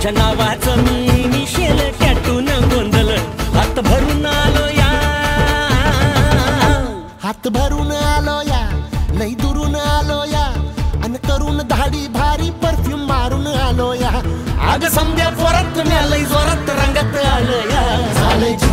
तुझ्या नावाचं मी मिशेल टॅटून गोंधळ हात भरून आलो या, हात भरून आलो या, लई दुरून आलो या, अन करून धाडी भारी परफ्यूम मारून आलो या. अग समद्या पोरात लई जोरात रंगात आलो या.